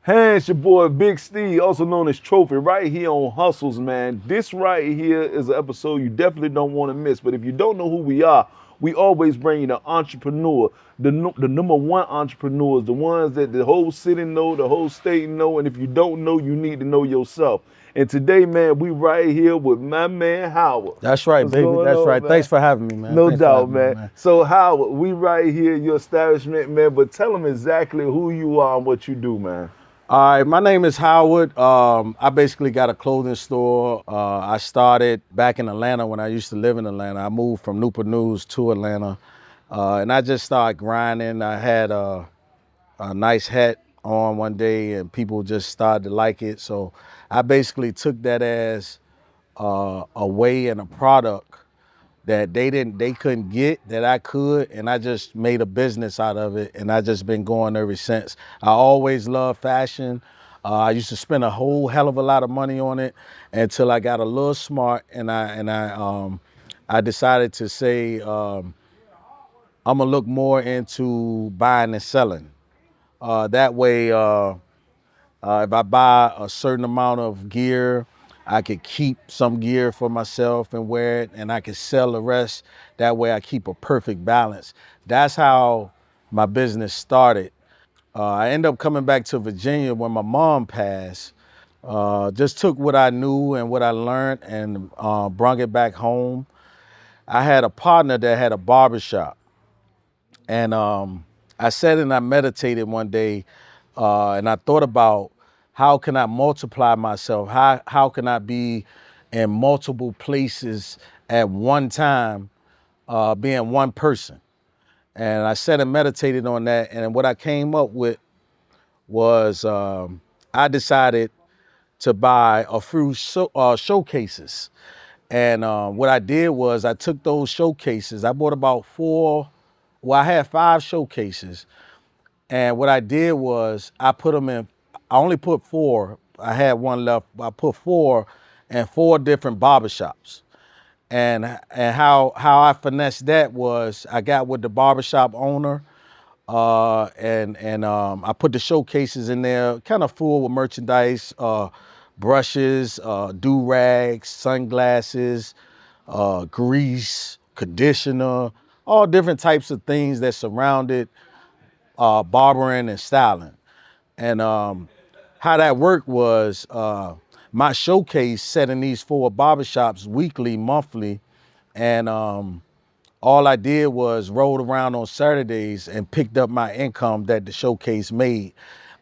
Hey, it's your boy Big Steve, also known as Trophy, right here on Hustles, man. This right here is an episode you definitely don't want to miss. But if you don't know who we are, we always bring you the entrepreneur, the number one entrepreneurs, the ones that the whole city know, the whole state know. And if you don't know, you need to know yourself. And today, man, we right here with my man Howard. That's right, What's baby. going That's on, right. Thanks man? for having me, man. No Thanks for doubt, having me, man. man. So Howard, we right here, your establishment, man. But tell them exactly who you are and what you do, man. All right, my name is Howard. I basically got a clothing store. I started back in Atlanta when I used to live in Atlanta. I moved from Newport News to Atlanta, and I just started grinding. I had a nice hat on one day, and people just started to like it. So I basically took that as a way and a product that they couldn't get that I could, and I just made a business out of it, and I just been going ever since. I always loved fashion. I used to spend a whole hell of a lot of money on it until I got a little smart, and I decided to say I'm gonna look more into buying and selling. That way, if I buy a certain amount of gear, I could keep some gear for myself and wear it, and I could sell the rest. That way, I keep a perfect balance. That's how my business started. I ended up coming back to Virginia when my mom passed. Just took what I knew and what I learned and brought it back home. I had a partner that had a barbershop, and I sat and I meditated one day, and I thought about how can I multiply myself? How can I be in multiple places at one time, being one person? And I sat and meditated on that. And what I came up with was I decided to buy a few showcases. And what I did was I took those showcases. I bought about four. Well, I had five showcases, and what I did was I put them in, I only put four. I had one left. I put four in four different barbershops. And how I finessed that was I got with the barbershop owner, and I put the showcases in there, kind of full with merchandise, brushes, do rags, sunglasses, grease, conditioner, all different types of things that surrounded barbering and styling. And how that worked was my showcase set in these four barbershops weekly, monthly, and all I did was rode around on Saturdays and picked up my income that the showcase made.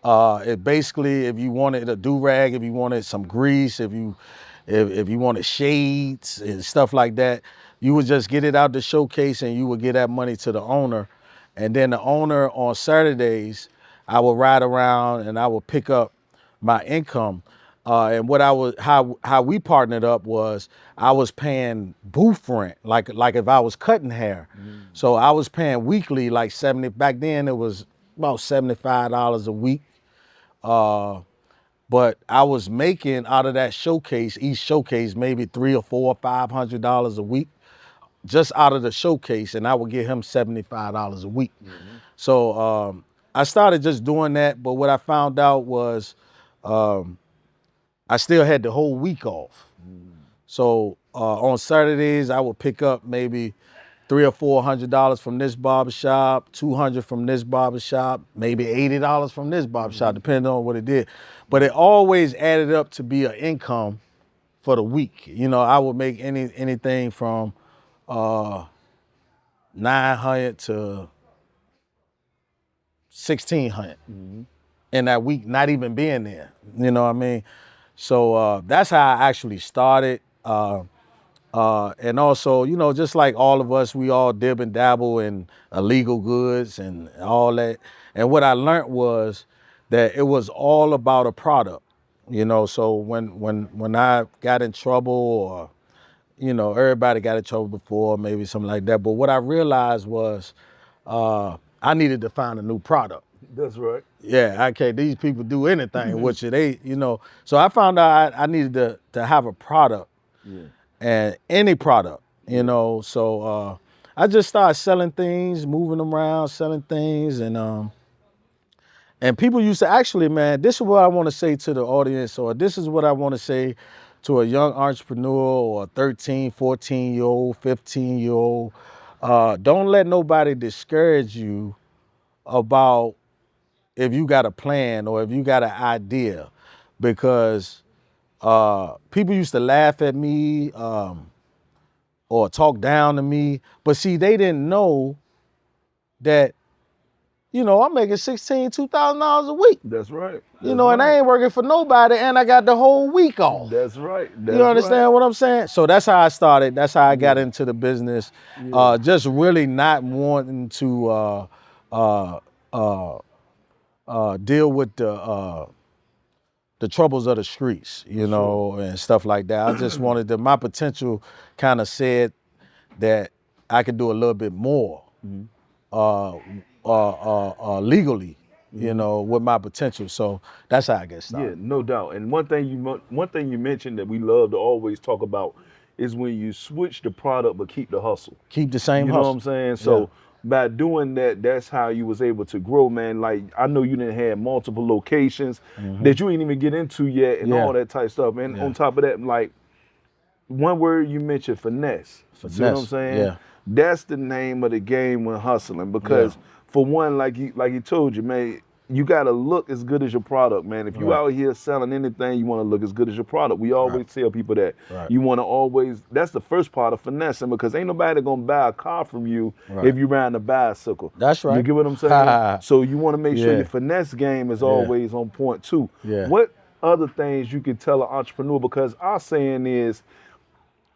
It basically, if you wanted a do rag, if you wanted some grease, if you wanted shades and stuff like that, you would just get it out the showcase and you would get that money to the owner. And then the owner on Saturdays, I would ride around and I would pick up my income. And what I was how we partnered up was I was paying booth rent, like if I was cutting hair. So I was paying weekly, like 70. Back then it was about $75 a week. But I was making out of that showcase, each showcase, maybe three or four, $500 a week, just out of the showcase, and I would give him $75 a week. So I started just doing that. But what I found out was I still had the whole week off. So on Saturdays, I would pick up maybe $300 or $400 from this barbershop, 200 from this barbershop, maybe $80 from this barbershop, depending on what it did. But it always added up to be an income for the week. You know, I would make anything from 900 to 1600 in that week, not even being there. You know what I mean? So that's how I actually started. And also, you know, just like all of us, we all dib and dabble in illegal goods and all that. And what I learned was that it was all about a product. You know, so when I got in trouble, or you know, everybody got in trouble before, maybe something like that. But what I realized was I needed to find a new product. That's right. Yeah, okay, these people do anything, which they, you know. So I found out I needed to have a product, Yeah. and any product, you know. So I just started selling things, moving them around, selling things, And people used to actually, man, this is what I want to say to the audience, or this is what I want to say to a young entrepreneur or a 13, 14-year-old, 15-year-old. Don't let nobody discourage you about if you got a plan or if you got an idea, because people used to laugh at me or talk down to me, but see, they didn't know that, you know, I'm making $2,000 a week. That's right. You know, and I ain't working for nobody, and I got the whole week off. That's right. That's You understand what I'm saying? So that's how I started. That's how I got into the business. Just really not wanting to deal with the troubles of the streets, you know, and stuff like that. I just wanted to, my potential kind of said that I could do a little bit more legally, you know, with my potential. So that's how I get started. Yeah, no doubt. And one thing you mentioned that we love to always talk about is when you switch the product but keep the hustle. Keep the same You know hustle. what I'm saying? So by doing that, that's how you was able to grow, man. Like I know you didn't have multiple locations that you ain't even get into yet and all that type stuff. And on top of that, like one word you mentioned, finesse. See what I'm saying? Yeah. That's the name of the game when hustling. Because for one, like he told you, man, you gotta look as good as your product, man. If you out here selling anything, you wanna look as good as your product. We always tell people that. You wanna always, that's the first part of finessing, because ain't nobody gonna buy a car from you if you riding a bicycle. That's right. You get what I'm saying? So you wanna make sure Yeah. your finesse game is always on point too. Yeah. What other things you can tell an entrepreneur? Because our saying is,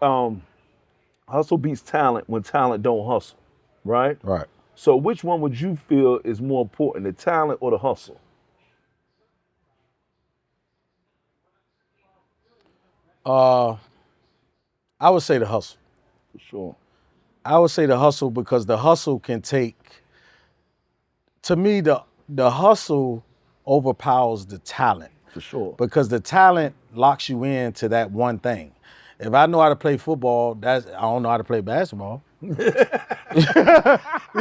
hustle beats talent when talent don't hustle, right? Right. So which one would you feel is more important, the talent or the hustle? I would say the hustle. For sure. I would say the hustle, because the hustle can take, to me, the hustle overpowers the talent. For sure. Because the talent locks you into that one thing. If I know how to play football, I don't know how to play basketball. You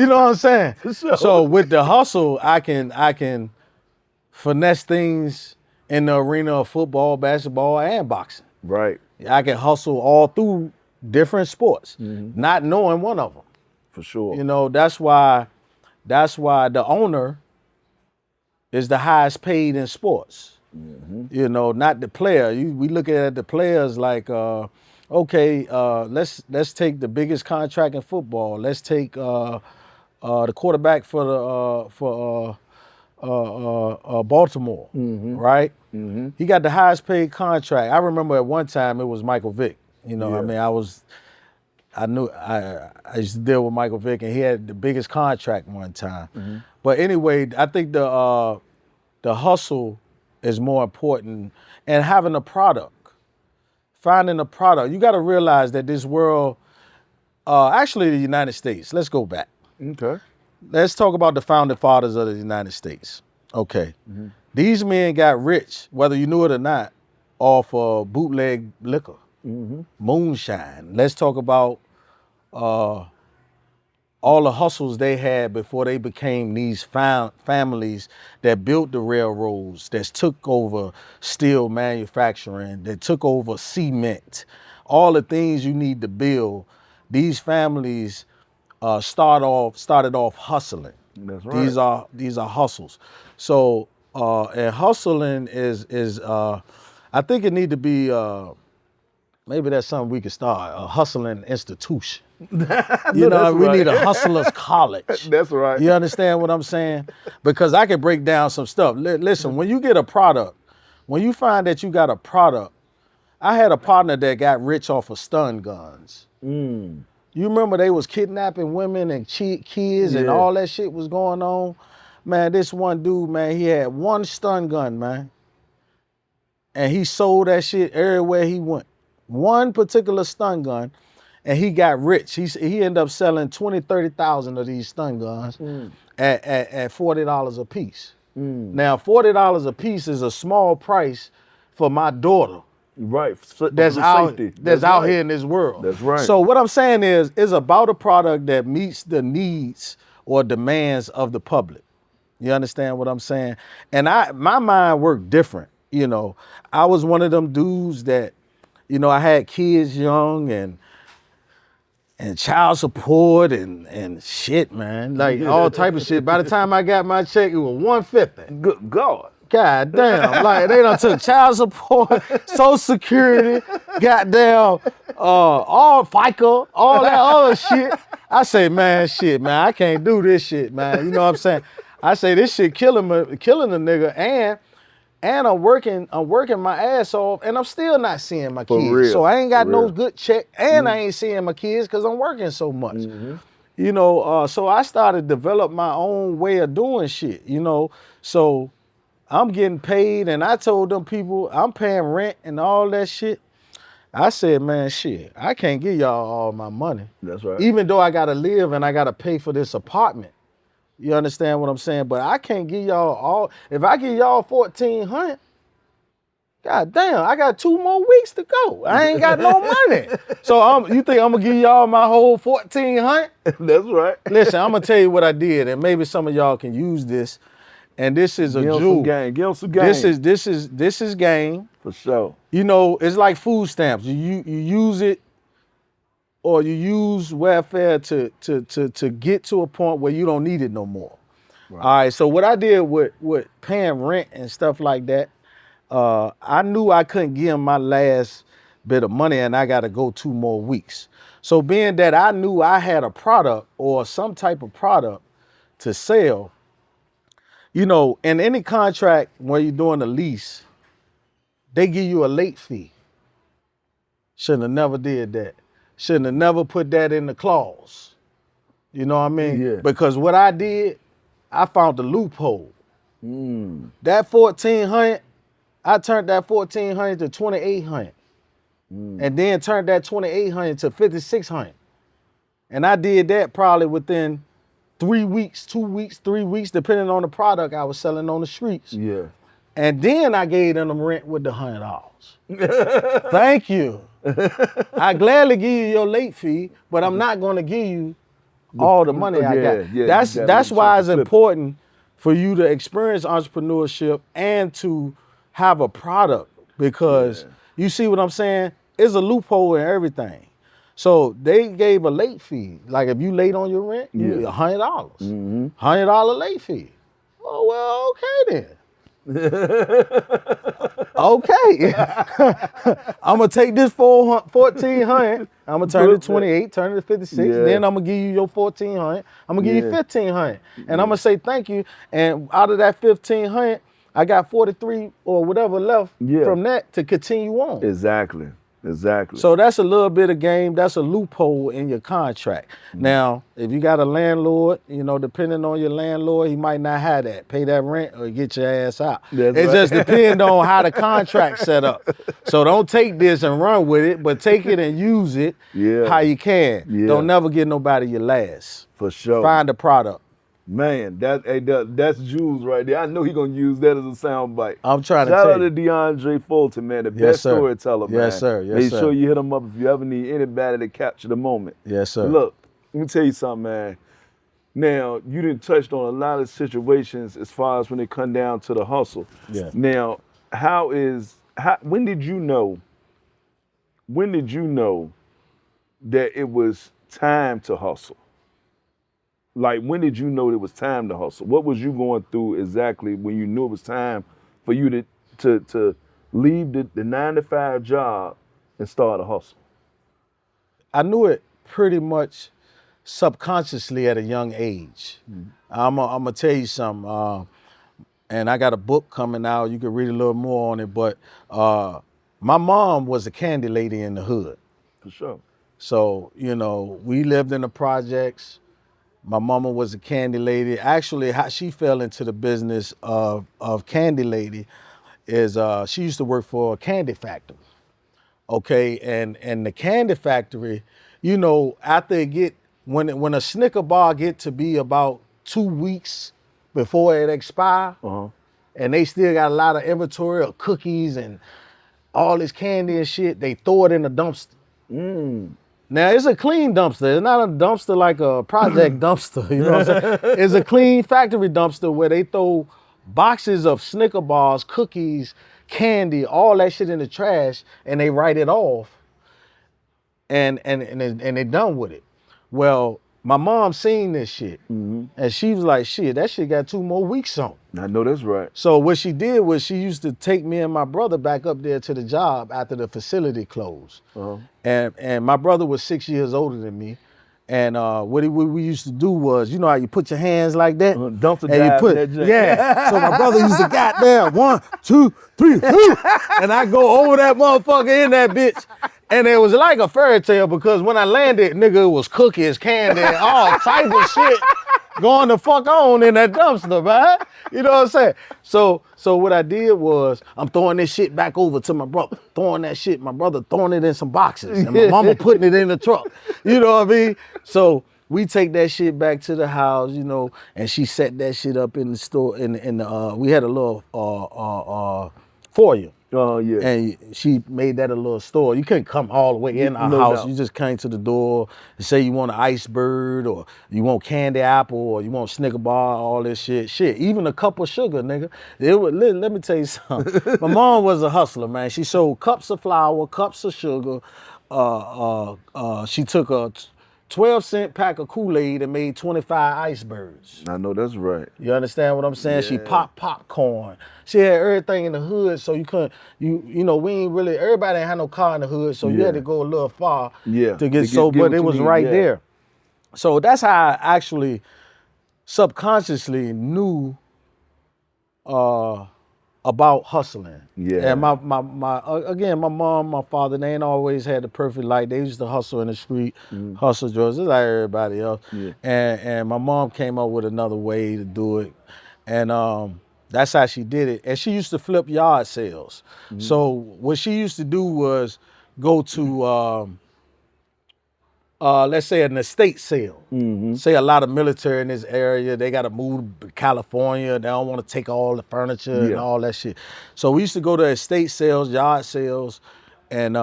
know what I'm saying? sure. So with the hustle, I can finesse things in the arena of football, basketball, and boxing. Right. I can hustle all through different sports, not knowing one of them. For sure. You know, that's why the owner is the highest paid in sports. You know, not the player. We look at the players like, okay, let's take the biggest contract in football. Let's take the quarterback for Baltimore, right? He got the highest paid contract. I remember at one time it was Michael Vick. You know, I mean, I used to deal with Michael Vick, and he had the biggest contract one time. But anyway, I think the hustle is more important, and having a product, finding a product. You got to realize that this world, actually the United States, let's go back. Okay. Let's talk about the founding fathers of the United States. Okay. These men got rich, whether you knew it or not, off of bootleg liquor, moonshine. Let's talk about all the hustles they had before they became these families that built the railroads, that took over steel manufacturing, that took over cement, all the things you need to build. These families started off hustling. That's right. These are hustles. So and hustling is I think it need to be maybe that's something we could start, a hustling institution. You know, we need a hustlers college. That's right. You understand what I'm saying? Because I can break down some stuff. Listen, when you get a product, when you find that you got a product, I had a partner that got rich off of stun guns. You remember they was kidnapping women and kids and all that shit was going on? Man, this one dude, man, he had one stun gun, man. And he sold that shit everywhere he went. One particular stun gun, and he got rich. He ended up selling 20,000, 30,000 of these stun guns at $40 a piece. Now, $40 a piece is a small price for my daughter. Right. That's out here in this world. That's right. So what I'm saying is about a product that meets the needs or demands of the public. You understand what I'm saying? And my mind worked different. You know, I was one of them dudes that, you know, I had kids young and child support and shit, man. Like all type of shit. By the time I got my check, it was 150. Good God. God damn, like they done took child support, Social Security, goddamn, all FICA, all that other shit. I say, man, I can't do this shit, man. You know what I'm saying? I say this shit killing a nigga, and I'm working my ass off, and I'm still not seeing my kids. real. So I ain't got For no real. good check, and I ain't seeing my kids because I'm working so much. You know, so I started to develop my own way of doing shit. You know, so I'm getting paid, and I told them people I'm paying rent and all that shit. I said, man, shit, I can't give y'all all my money. That's right. Even though I gotta live and I gotta pay for this apartment. You understand what I'm saying? But I can't give y'all all. If I give y'all 1,400, god damn, I got 2 more weeks to go. I ain't got no money. So you think I'm gonna give y'all my whole 1,400? That's right. Listen, I'm gonna tell you what I did, and maybe some of y'all can use this. And this is a Give 'em jewel. some game. Give 'em some game. This is game. For sure. You know, it's like food stamps. You use it, or you use welfare to get to a point where you don't need it no more. Right. All right. So what I did with paying rent and stuff like that, I knew I couldn't give 'em my last bit of money, and I got to go 2 more weeks. So being that I knew I had a product or some type of product to sell. You know, in any contract where you're doing a lease, they give you a late fee. Shouldn't have never did that. Shouldn't have never put that in the clause. You know what I mean? Yeah. Because what I did, I found the loophole. That 1,400, I turned that 1,400 to 2,800. And then turned that 2,800 to 5,600. And I did that probably within 3 weeks, 2 weeks, 3 weeks, depending on the product I was selling on the streets. Yeah. And then I gave them rent with the $100. Thank you. I gladly give you your late fee, but I'm not going to give you all the money I got. Yeah, That's why it's important for you to experience entrepreneurship and to have a product, because you see what I'm saying? It's a loophole in everything. So they gave a late fee. Like if you late on your rent, you get $100. $100 late fee. Oh, well, okay then. Okay. I'm gonna take this 1,400. I'm gonna turn it to 28, turn it to 56. Then I'm gonna give you your 1,400. I'm gonna give you 1,500, and I'm gonna say thank you. And out of that 1,500, I got 43 or whatever left from that to continue on. Exactly. So that's a little bit of game. That's a loophole in your contract. Now, if you got a landlord, you know, depending on your landlord, he might not have that. Pay that rent or get your ass out. It just depends on how the contract's set up. So don't take this and run with it, but take it and use it how you can. Don't never give nobody your last. For sure. Find a product. Man, that's Jules right there. I know he's gonna use that as a sound bite. I'm trying to Shout tell out you. to DeAndre Fulton, man, the best storyteller, man. Yes, sir. Make sure you hit him up if you ever need anybody to capture the moment. Yes, sir. Look, let me tell you something, man. Now, you done touched on a lot of situations as far as when it come down to the hustle. Yeah. Now, when did you know that it was time to hustle? Like, when did you know it was time to hustle? What was you going through exactly when you knew it was time for you to leave the 9-to-5 job and start a hustle? I knew it pretty much subconsciously at a young age. I'm gonna tell you something, and I got a book coming out. You can read a little more on it, but my mom was a candy lady in the hood. For sure. So, you know, we lived in the projects. My mama was a candy lady. Actually, how she fell into the business of candy lady is she used to work for a candy factory. Okay, and the candy factory, you know, after it get when a Snicker bar get to be about 2 weeks before it expire, and they still got a lot of inventory of cookies and all this candy and shit, they throw it in the dumpster. Now it's a clean dumpster. It's not a dumpster like a project dumpster. You know what I'm saying? It's a clean factory dumpster where they throw boxes of Snicker bars, cookies, candy, all that shit in the trash, and they write it off, and they done with it. Well, my mom seen this shit, and she was like, "Shit, that shit got 2 more weeks on." I know that's right. So what she did was she used to take me and my brother back up there to the job after the facility closed. And my brother was 6 years older than me. And what we used to do was, you know how you put your hands like that? Dumpster and you dive put, that joint. yeah. So my brother used to goddamn 1, 2, 3, whoo, and I go over that motherfucker in that bitch. And it was like a fairy tale because when I landed, nigga, it was cookies, candy, all type of shit going the fuck on in that dumpster, man. You know what I'm saying? So what I did was I'm throwing this shit back over to my brother, throwing that shit, my brother throwing it in some boxes, and my mama putting it in the truck. You know what I mean? So we take that shit back to the house, you know, and she set that shit up in the store. We had a little foyer. Oh yeah. And she made that a little store. You couldn't come all the way in our No house. doubt. You just came to the door and say you want an ice bird or you want candy apple or you want Snicker bar, all this shit. Shit, even a cup of sugar, nigga. Let me tell you something. My mom was a hustler, man. She sold cups of flour, cups of sugar. She took a 12-cent pack of Kool-Aid and made 25 icebergs. I know that's right. You understand what I'm saying? She Yeah. popped popcorn. She had everything in the hood, so you couldn't, you know, we ain't really, everybody ain't had no car in the hood, so you Yeah. had to go a little far Yeah, to get to so, get but what it you was need, right yeah. there. So that's how I actually subconsciously knew about hustling. Yeah. And again, my mom, my father, they ain't always had the perfect life. They used to hustle in the street, hustle drugs, just like everybody else. Yeah. And my mom came up with another way to do it. And that's how she did it. And she used to flip yard sales. So what she used to do was go to let's say an estate sale. Say a lot of military in this area, they gotta move to California, they don't wanna take all the furniture and Yeah. all that shit. So we used to go to estate sales, yard sales, and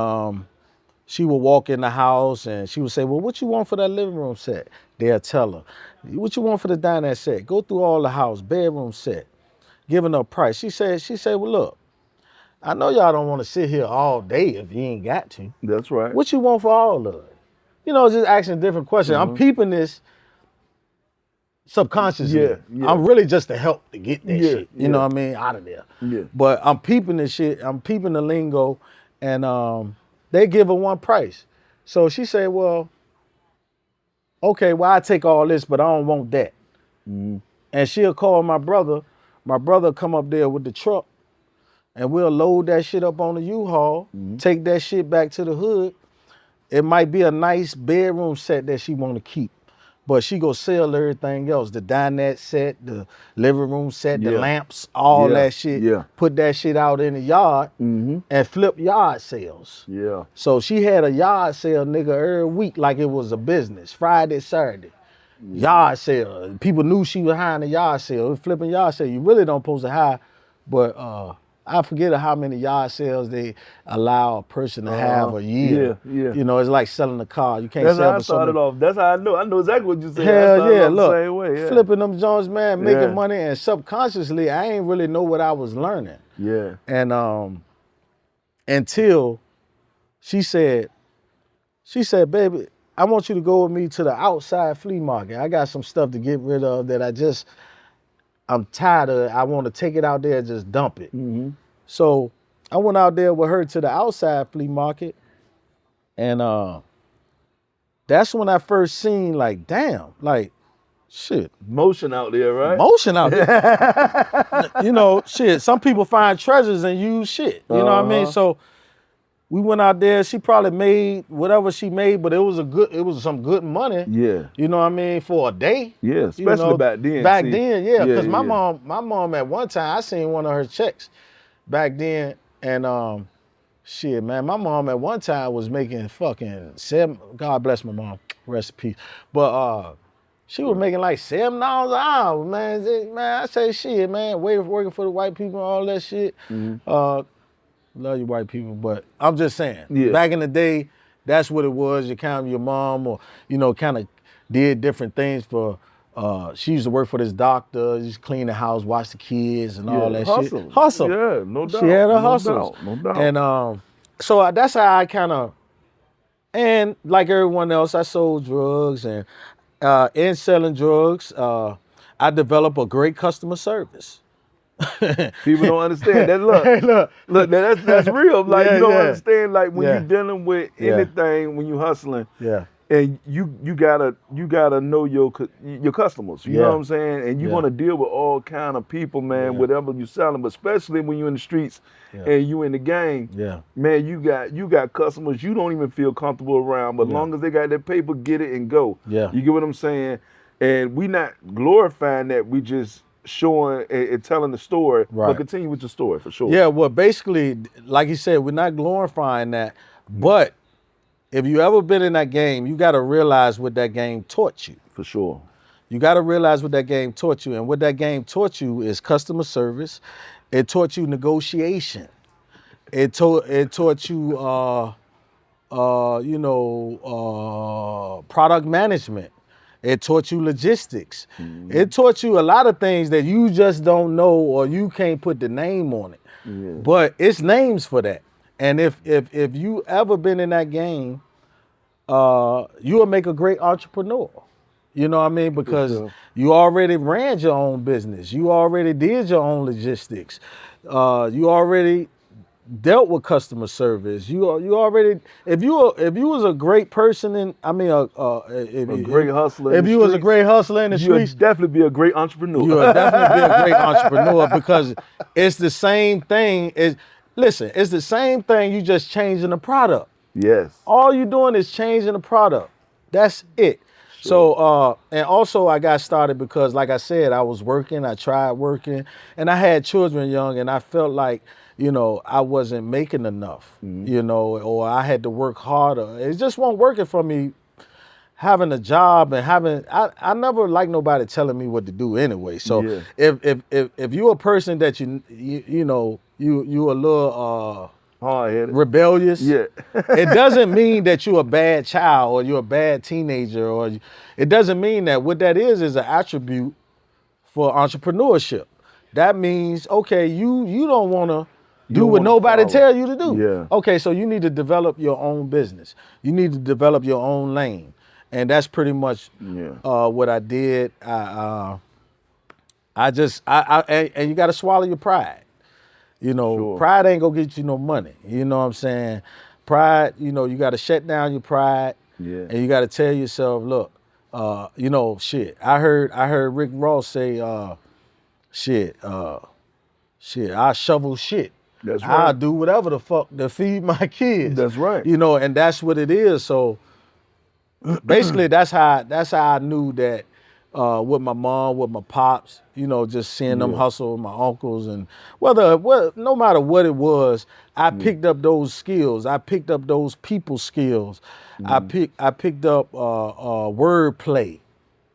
she would walk in the house and she would say, well, what you want for that living room set? They'll tell her. What you want for the dinette set? Go through all the house, bedroom set, giving her a price. She said, well, look, I know y'all don't wanna sit here all day if you ain't got to. That's right. What you want for all of it? You know, just asking different questions. I'm peeping this subconsciously. Yeah, yeah. I'm really just to help to get that Yeah, shit. You know what I mean? Out of there. Yeah. But I'm peeping this shit. I'm peeping the lingo, and they give her one price. So she said, well, okay, well, I take all this, but I don't want that. And she'll call my brother. My brother come up there with the truck, and we'll load that shit up on the U-Haul, take that shit back to the hood. It might be a nice bedroom set that she want to keep, but she go sell everything else. The dinette set, the living room set, the Yeah. lamps, all Yeah, that shit. yeah. Put that shit out in the yard and flip yard sales. Yeah. So she had a yard sale, nigga, every week like it was a business. Friday, Saturday. Yard sale. People knew she was hiring a yard sale. It was flipping yard sale. You really don't supposed to hire, but I forget how many yard sales they allow a person to have a year. Yeah, yeah. You know, it's like selling a car. You can't That's sell how I for so started many. off. That's how I know. I know exactly what you said. I Hell started yeah, off look, the same way. Yeah. flipping them Jones, man, making Yeah. money, and subconsciously, I ain't really know what I was learning. Yeah. And until she said, baby, I want you to go with me to the outside flea market. I got some stuff to get rid of that I'm tired of. I want to take it out there and just dump it. So I went out there with her to the outside flea market, and that's when I first seen, like, damn, like, shit, Motion out there, right? motion out there. You know, shit, some people find treasures and use shit. You know what I mean? So we went out there. She probably made whatever she made, but it was some good money. Yeah. You know what I mean? For a day. Yeah, You especially know, back then. Back see. then, yeah. Because my yeah. mom at one time, I seen one of her checks back then, and shit, man, my mom at one time was making fucking God bless my mom, rest in peace. But she was making like $7 an hour, man. Man, I say shit, man, working for the white people and all that shit. Love you white people, but I'm just saying, Yeah. back in the day, that's what it was. You kind of your mom, or kind of did different things for. She used to work for this doctor, just clean the house, watch the kids, and all that hustle. shit. Hustle. Yeah, no doubt. She had her no hustles. doubt, no doubt. And so that's how I kind of, and like everyone else, I sold drugs, and in selling drugs, I developed a great customer service. People don't understand that. Look, that's real. Like you don't understand. Like when you're dealing with anything, when you're hustling, and you gotta know your customers. You know what I'm saying? And you're gonna deal with all kind of people, man. Whatever you're selling, but especially when you're in the streets and you in the game, man, you got customers you don't even feel comfortable around. But as long as they got that paper, get it and go. You get what I'm saying? And we not glorifying that. We just showing and telling the story. But continue with your story for sure. Yeah. Well, basically, like you said, we're not glorifying that, but if you ever been in that game, you got to realize what that game taught you. For sure. You got to realize what that game taught you. And what that game taught you is customer service. It taught you negotiation. It taught you, product management. It taught you logistics. It taught you a lot of things that you just don't know, or you can't put the name on it. But it's names for that. And if you ever been in that game, you'll make a great entrepreneur. You know what I mean? Because you already ran your own business. You already did your own logistics. You already dealt with customer service. You already, if you was a great person in, I mean, a great hustler. If you was a great hustler in the streets, you'd definitely be a great entrepreneur. You would definitely be a great entrepreneur, because it's the same thing. Listen, it's the same thing. You just changing the product. Yes. All you doing is changing the product. That's it. Sure. So, and also I got started because, like I said, I was working. I tried working, and I had children young, and I felt like, I wasn't making enough, or I had to work harder. It just wasn't working for me. Having a job and I never liked nobody telling me what to do anyway. So if you're a person that you a little hard-headed, rebellious, it doesn't mean that you're a bad child or you're a bad teenager, or it doesn't mean that. What that is an attribute for entrepreneurship. That means, okay, you don't want to do what nobody tell you to do. Okay, so you need to develop your own business. You need to develop your own lane. And that's pretty much what I did. And you got to swallow your pride. Pride ain't gonna get you no money. You know what I'm saying? Pride, you got to shut down your pride. And you got to tell yourself, look, shit. I heard Rick Ross say, I shovel shit. That's right. I'll do whatever the fuck to feed my kids. That's right. And that's what it is. So basically, that's how I knew that with my mom, with my pops, just seeing them hustle, my uncles, and no matter what it was, I picked up those skills. I picked up those people skills. I picked up wordplay.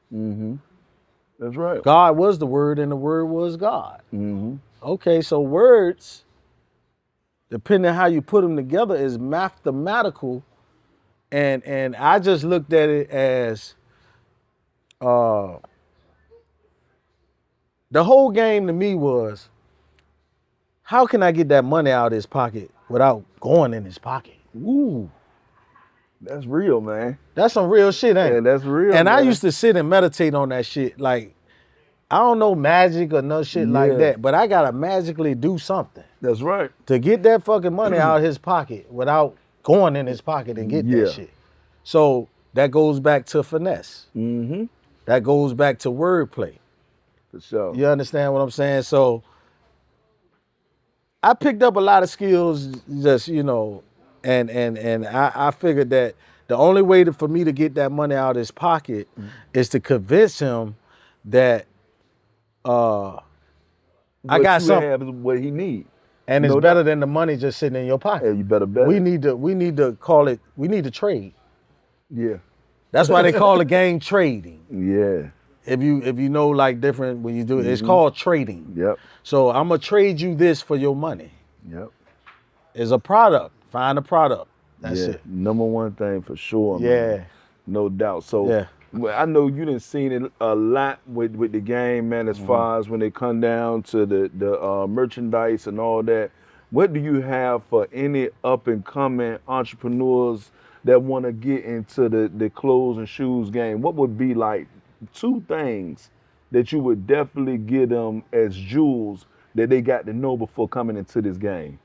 That's right. God was the word, and the word was God. Okay, so words, depending on how you put them together, is mathematical. And I just looked at it as the whole game to me was, how can I get that money out of his pocket without going in his pocket? Ooh, that's real, man. That's some real shit, ain't it? Yeah, that's real. And man. I used to sit and meditate on that shit. Like, I don't know magic or no shit like that, but I gotta magically do something. That's right. To get that fucking money out of his pocket without going in his pocket and get that shit. So that goes back to finesse. That goes back to wordplay. For sure. You understand what I'm saying? So I picked up a lot of skills, just, and I figured that the only way for me to get that money out of his pocket is to convince him that I got something. Have is what he needs. And it's better than the money just sitting in your pocket. Yeah, you better bet. We need to call it, we need to trade. Yeah. That's why they call the game trading. Yeah. If you know, like, different when you do it, it's called trading. Yep. So I'm gonna trade you this for your money. Yep. It's a product. Find a product. That's Yeah, it. number one thing for sure, Yeah. man. No doubt. So, Yeah. well, I know you done seen it a lot with the game, man. As far as when they come down to the merchandise and all that, what do you have for any up and coming entrepreneurs that want to get into the clothes and shoes game? What would be like two things that you would definitely give them as jewels that they got to know before coming into this game?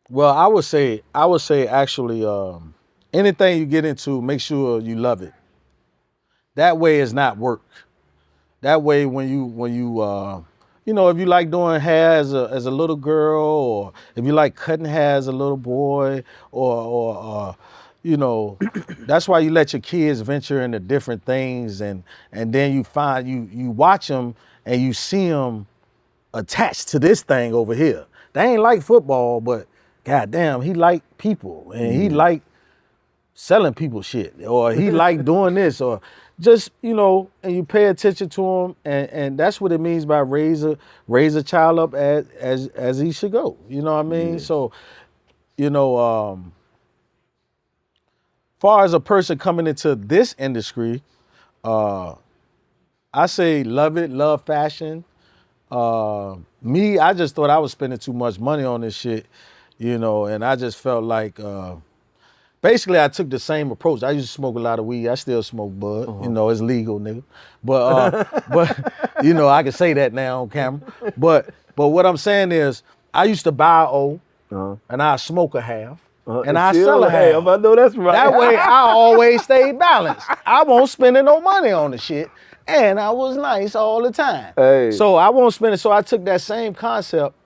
Well, I would say actually, anything you get into, make sure you love it. That way, it's not work. That way, you know, if you like doing hair as a little girl, or if you like cutting hair as a little boy, or you know, that's why you let your kids venture into different things, and then you find you watch them and you see them attached to this thing over here. They ain't like football, but goddamn, he like people and he like selling people shit, or he like doing this, or just, you know, and you pay attention to him, and that's what it means by raise a child up as he should go. You know what I mean? Yeah. So, you know, far as a person coming into this industry, I say love it, love fashion. Me, I just thought I was spending too much money on this shit, you know, and I just felt like basically I took the same approach. I used to smoke a lot of weed. I still smoke bud. You know, it's legal, nigga. But you know, I can say that now on camera. But what I'm saying is, I used to buy O, and I smoke a half, and I sell a half. I know that's right. That way, I always stay balanced. I won't spend no money on the shit, and I was nice all the time. Hey. So I won't spend it. So I took that same concept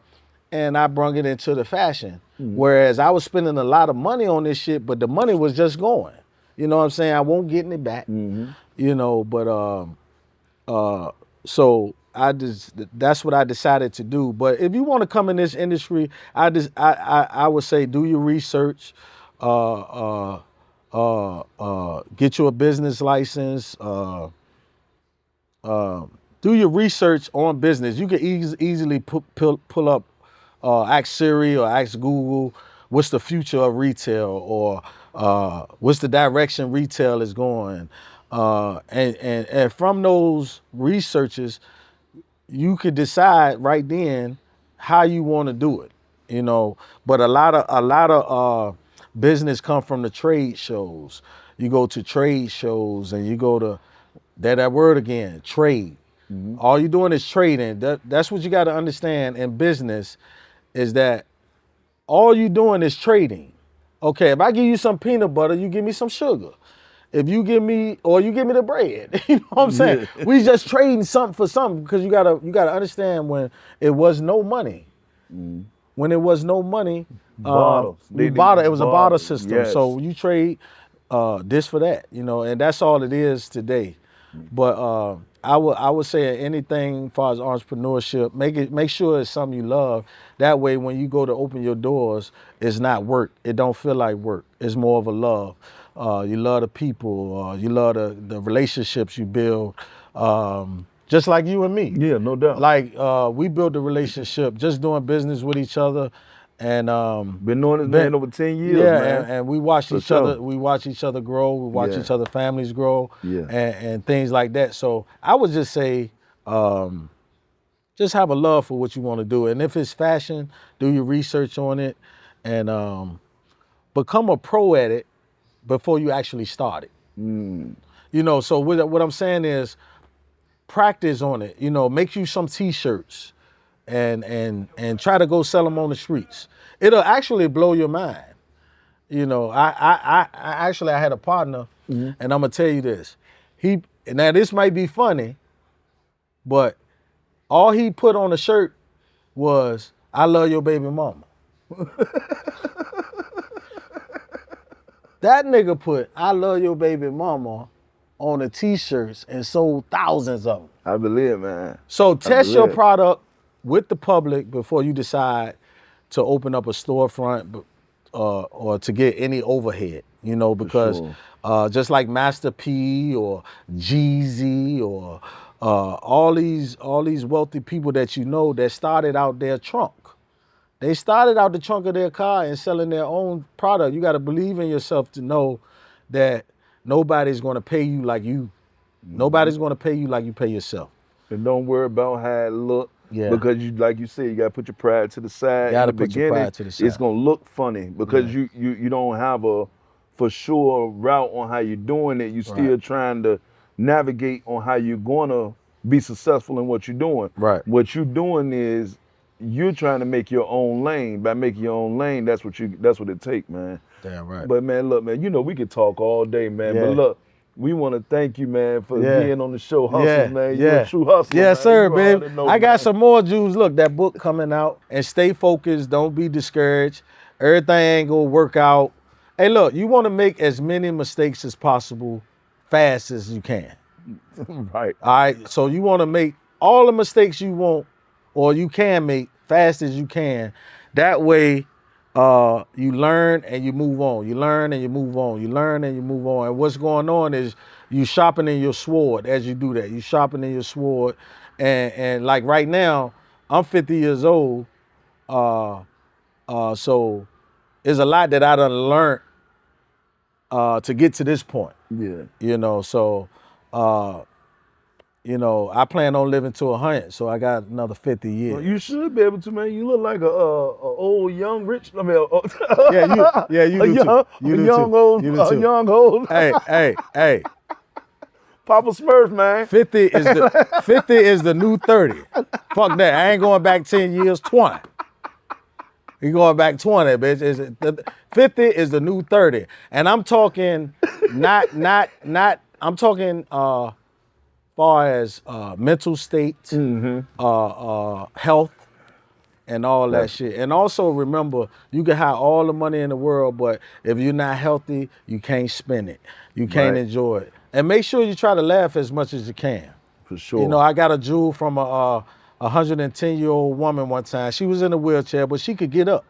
and I brung it into the fashion. Whereas I was spending a lot of money on this shit, but the money was just going. You know what I'm saying? I won't getting it back. You know, but so that's what I decided to do. But if you want to come in this industry, I would say do your research, get you a business license, do your research on business. You can easily pull up, ask Siri or ask Google, what's the future of retail, or what's the direction retail is going, and from those researches, you could decide right then how you want to do it. You know, but a lot of business come from the trade shows. You go to trade shows and you go to that word again, trade. All you're doing is trading. That's what you got to understand in business, is that all you're doing is trading. Okay, if I give you some peanut butter, you give me some sugar. If you give me, or you give me the bread, you know what I'm saying? Yeah. We just trading something for something, because you gotta understand, when it was no money. When it was no money, Bottles. it was a barter Barter, system. yes. So you trade this for that, you know, and that's all it is today. But I would say anything as far as entrepreneurship, make sure it's something you love. That way, when you go to open your doors, it's not work. It don't feel like work. It's more of a love. You love the people. You love the relationships you build. Just like you and me. Yeah, no doubt. Like we built a relationship just doing business with each other, and Been knowing this man over 10 years, yeah, man. and we watch For each sure. other. We watch each other grow. We watch Yeah. each other families grow. Yeah. And things like that. So I would just say, just have a love for what you want to do, and if it's fashion, do your research on it, and become a pro at it before you actually start it. You know, so what I'm saying is, practice on it. You know, make you some T-shirts, and try to go sell them on the streets. It'll actually blow your mind. You know, I actually had a partner, and I'm gonna tell you this. Now this might be funny, but all he put on the shirt was, "I love your baby mama." That nigga put "I love your baby mama" on the T-shirts and sold thousands of them. I believe, man. So test your believe. product with the public before you decide to open up a storefront, or to get any overhead, you know, because sure. just like Master P or Jeezy or all these wealthy people that you know that started out their trunk. They started out the trunk of their car and selling their own product. You got to believe in yourself to know that nobody's going to pay you like you. Nobody's going to pay you like you pay yourself. And don't worry about how it look. Yeah. Because you, like you said, you gotta put your pride to the side. Gotta In the put your beginning, pride to the side. it's gonna look funny because you don't have a for sure route on how you're doing it. You still Right. trying to navigate on how you're gonna be successful in what you're doing. Right. What you're doing is you're trying to make your own lane. By making your own lane, that's what it take, man. Damn right. But man, look, man, you know we could talk all day, man. Yeah. But look, we want to thank you, man, for Yeah. being on the show, Hustles, man. You're yeah. a true hustler, Yes, man. sir, You already babe. know, I got man. some more Jews. Look, that book coming out. And stay focused. Don't be discouraged. Everything ain't gonna work out. Hey, look, you want to make as many mistakes as possible, fast as you can. Right. All right. So you want to make all the mistakes you want, or you can make, fast as you can. That way, you learn and you move on. You learn and you move on. You learn and you move on. And what's going on is you sharpening your sword as you do that. You sharpening your sword. And like right now, I'm 50 years old. So there's a lot that I done learned to get to this point. Yeah. You know, so I plan on living to 100, so I got another 50 years. Well, you should be able to, man. You look like a old, young, rich. I mean, you do too. You do young, too. old, You do too. young, old. Hey. Papa Smurf, man. 50 is the new 30. Fuck that. I ain't going back 10 years, 20. You going back 20, bitch. 50 is the new 30. And I'm talking I'm talking far as mental state, health, and all that shit. And also remember, you can have all the money in the world, but if you're not healthy, you can't spend it. You can't Right. enjoy it. And make sure you try to laugh as much as you can. For sure. You know, I got a jewel from a 110-year-old woman one time. She was in a wheelchair, but she could get up.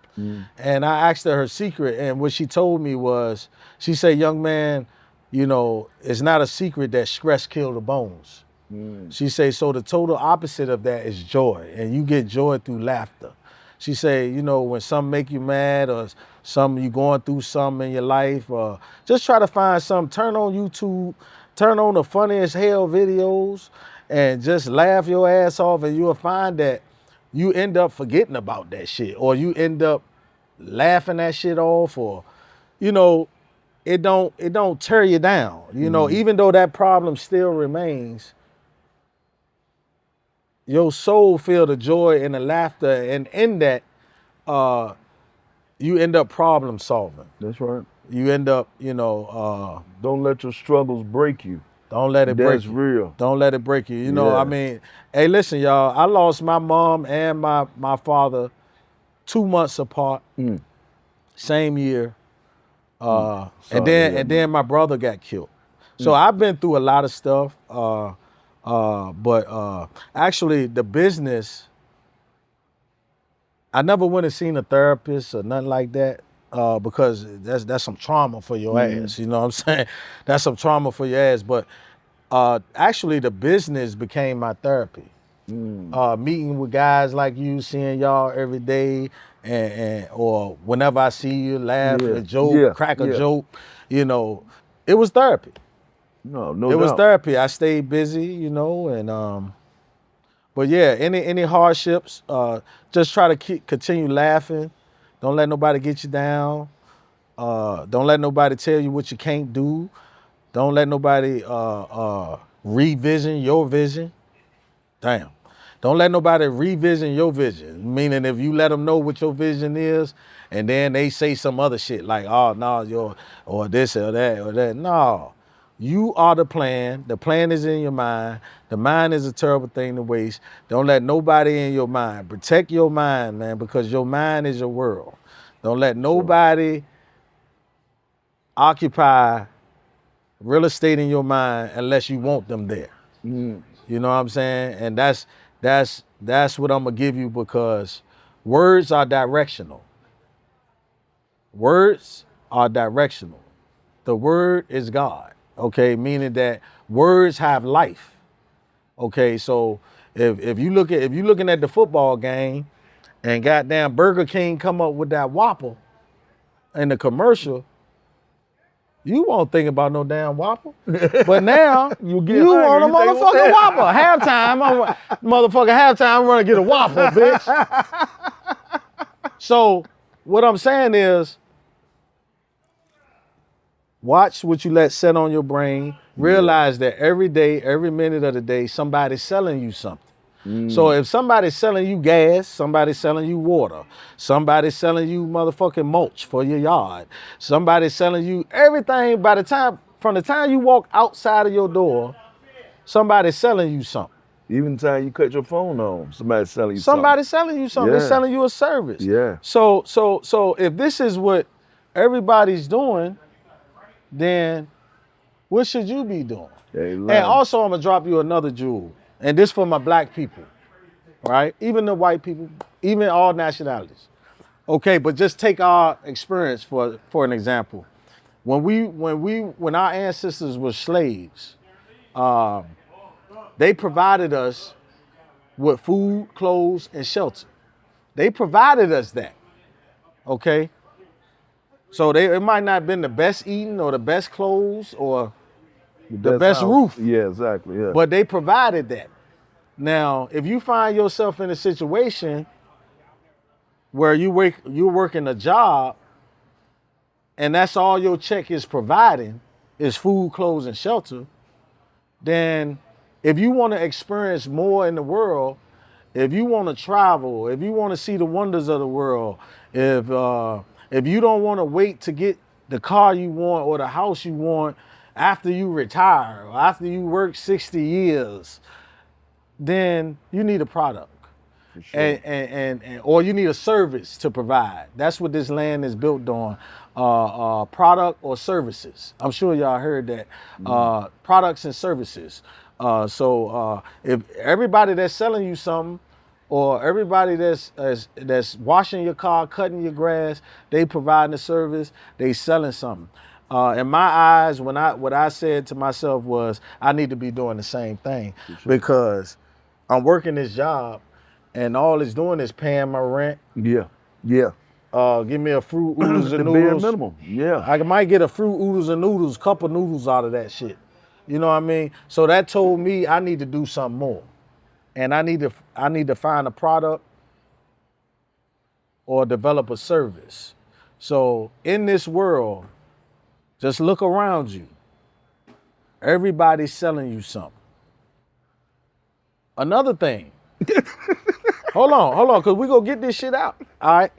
And I asked her secret, and what she told me was, she said, young man, you know, it's not a secret that stress kills the bones. She said, so the total opposite of that is joy, and you get joy through laughter. She said, you know, when something make you mad or you going through something in your life, just try to find something, turn on YouTube, turn on the funniest hell videos, and just laugh your ass off, and you'll find that you end up forgetting about that shit, or you end up laughing that shit off, or, you know, it don't tear you down. You know, even though that problem still remains, your soul feel the joy and the laughter, and in that, you end up problem solving. That's right. You end up, you know, Don't let your struggles break you. don't let it break That's you. real. Don't let it break you. You know, Yeah. I mean, hey, listen, y'all. I lost my mom and my father 2 months apart, same year. Sorry And to hear, then my brother got killed. So I've been through a lot of stuff. But actually, the business, I never went and seen a therapist or nothing like that. Because that's some trauma for your ass. You know what I'm saying? That's some trauma for your ass. But actually, the business became my therapy. Meeting with guys like you, seeing y'all every day, and or whenever I see you, laugh, Yeah. a joke, Yeah. crack a Yeah. joke. You know, it was therapy. No It doubt. was therapy. I stayed busy, you know, and but yeah, any hardships, just try to continue laughing. Don't let nobody get you down. Don't let nobody tell you what you can't do. Don't let nobody revision your vision. Damn. Don't let nobody revision your vision. Meaning if you let them know what your vision is, and then they say some other shit like, oh, no, or this or that or that. No. You are the plan. The plan is in your mind. The mind is a terrible thing to waste. Don't let nobody in your mind. Protect your mind, man, because your mind is your world. Don't let nobody occupy real estate in your mind unless you want them there. You know what I'm saying? And that's what I'm gonna give you, because words are directional. Words are directional. The word is God. Okay, meaning that words have life. Okay, so if you're looking at the football game, and goddamn Burger King come up with that Whopper in the commercial, you won't think about no damn Whopper. But now you want a motherfucking Whopper. Halftime, I'm gonna get a Whopper, bitch. So what I'm saying is, watch what you let set on your brain. Realize that every day, every minute of the day, somebody's selling you something. So if somebody's selling you gas, somebody's selling you water, somebody's selling you motherfucking mulch for your yard, somebody's selling you everything, from the time you walk outside of your door, somebody's selling you something. Even the time you cut your phone on, somebody's selling you Somebody's selling you something. Yeah. They're selling you a service. Yeah. So if this is what everybody's doing, then what should you be doing? And also, I'm gonna drop you another jewel, and this for my black people, right? Even the white people, even all nationalities. Okay, but just take our experience for an example. When our ancestors were slaves, they provided us with food, clothes, and shelter. They provided us that. Okay. So it might not have been the best eating or the best clothes or the best roof. Yeah, exactly. Yeah. But they provided that. Now, if you find yourself in a situation where you're working a job and that's all your check is providing is food, clothes, and shelter, then if you want to experience more in the world, if you want to travel, if you want to see the wonders of the world, if you don't want to wait to get the car you want or the house you want after you retire or after you work 60 years, then you need a product. Sure. And or you need a service to provide. That's what this land is built on, product or services. I'm sure y'all heard that, products and services. So if everybody that's selling you something, or everybody that's washing your car, cutting your grass, they providing a service, they selling something. In my eyes, what I said to myself was, I need to be doing the same thing, because I'm working this job, and all it's doing is paying my rent. Yeah. Yeah. Give me a fruit oodles and the bare noodles. minimum. Yeah. I might get a fruit oodles and noodles, couple noodles out of that shit. You know what I mean? So that told me I need to do something more. And I need to find a product or develop a service. So in this world, just look around you. Everybody's selling you something. Another thing. Hold on, because we gonna get this shit out. All right.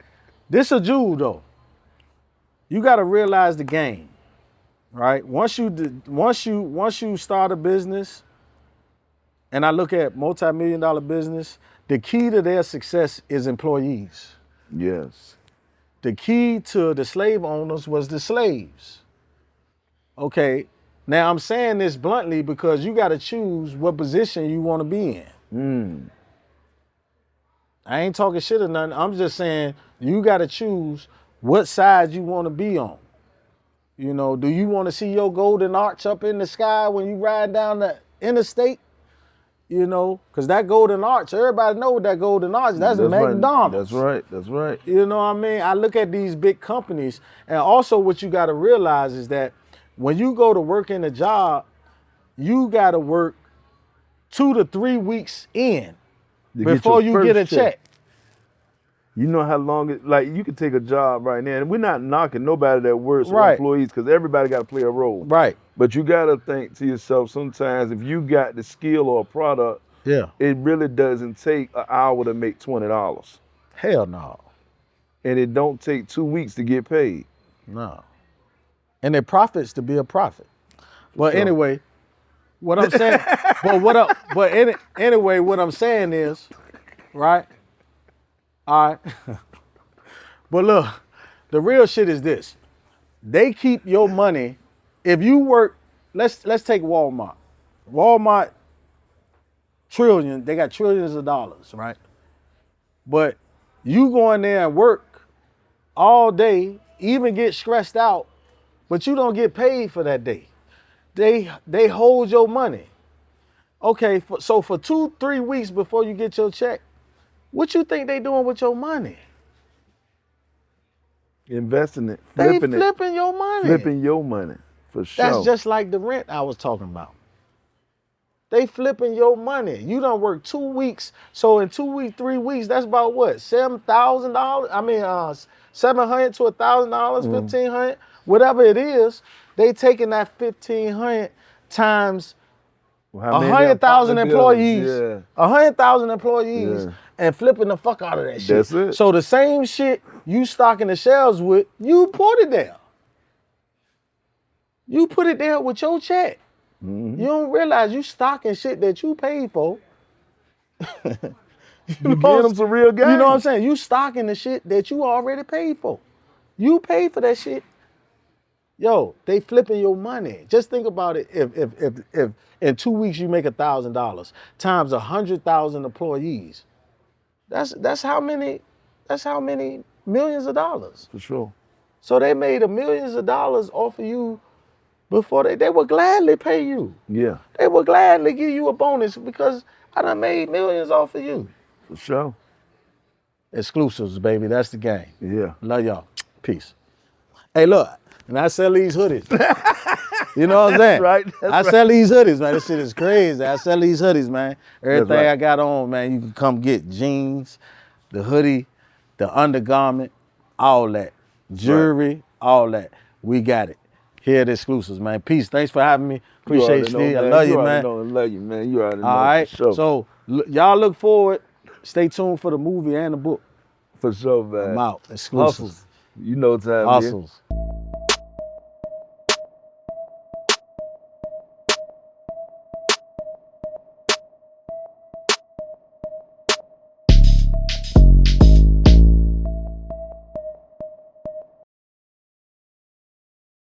This a jewel though. You gotta realize the game, right? Once you start a business, and I look at multi-million-dollar business, the key to their success is employees. Yes. The key to the slave owners was the slaves. Okay, now I'm saying this bluntly because you got to choose what position you want to be in. I ain't talking shit or nothing. I'm just saying you got to choose what side you want to be on. You know, do you want to see your golden arch up in the sky when you ride down the interstate? You know, because that golden arch, everybody know what that golden arch, that's McDonald's. That's right. You know what I mean? I look at these big companies, and also what you got to realize is that when you go to work in a job, you got to work 2 to 3 weeks in before you get a check. You know how long you could take a job right now, and we're not knocking nobody that works or employees, because everybody got to play a role. Right. But you got to think to yourself, sometimes if you got the skill or a product, it really doesn't take an hour to make $20. Hell no. And it don't take 2 weeks to get paid. No. And it profits to be a profit. But anyway, what I'm saying, anyway, what I'm saying is, right? All right. But look, the real shit is this. They keep your money. If you work, let's take Walmart. Walmart, they got trillions of dollars, right? But you go in there and work all day, even get stressed out, but you don't get paid for that day. They hold your money. Okay, so for 2-3 weeks before you get your check, What you think they doing with your money? Investing it, They flipping it, flipping your money. flipping your money for sure. That's just like the rent I was talking about. They flipping your money. You done work 2 weeks. So in 2 weeks, 3 weeks, that's about what? $7,000? I mean, $700 to $1,000, $1,500, whatever it is. They taking that 1,500 times How many 100,000 apartment buildings? employees, Yeah. 100,000 employees, Yeah. and flipping the fuck out of that shit. That's it. So the same shit you stocking the shelves with, you put it there. You put it there with your check. Mm-hmm. You don't realize you stocking shit that you paid for. You get them some real game. You know what I'm saying? You stocking the shit that you already paid for. You paid for that shit. Yo, they flipping your money. Just think about it. If in 2 weeks you make $1,000 times 100,000 employees, that's how many millions of dollars. For sure. So they made millions of dollars off of you before they would gladly pay you. Yeah, They would gladly give you a bonus because I done made millions off of you. for sure. Exclusives, baby. That's the game. Yeah. Love y'all. Peace. Hey, look, and I sell these hoodies. You know what I'm saying? right. I sell these hoodies, man. This shit is crazy. I sell these hoodies, man. Everything right. I got on, man, you can come get jeans, the hoodie, the undergarment, all that. Jewelry, all that. We got it. Here at Exclusives, man. Peace. Thanks for having me. Appreciate you, Steve. I love you, man. I love you, man. You already know. All right. For sure. So y'all look forward. Stay tuned for the movie and the book. For sure, man. I'm out. Exclusives. Hustles. You know time. Hustles.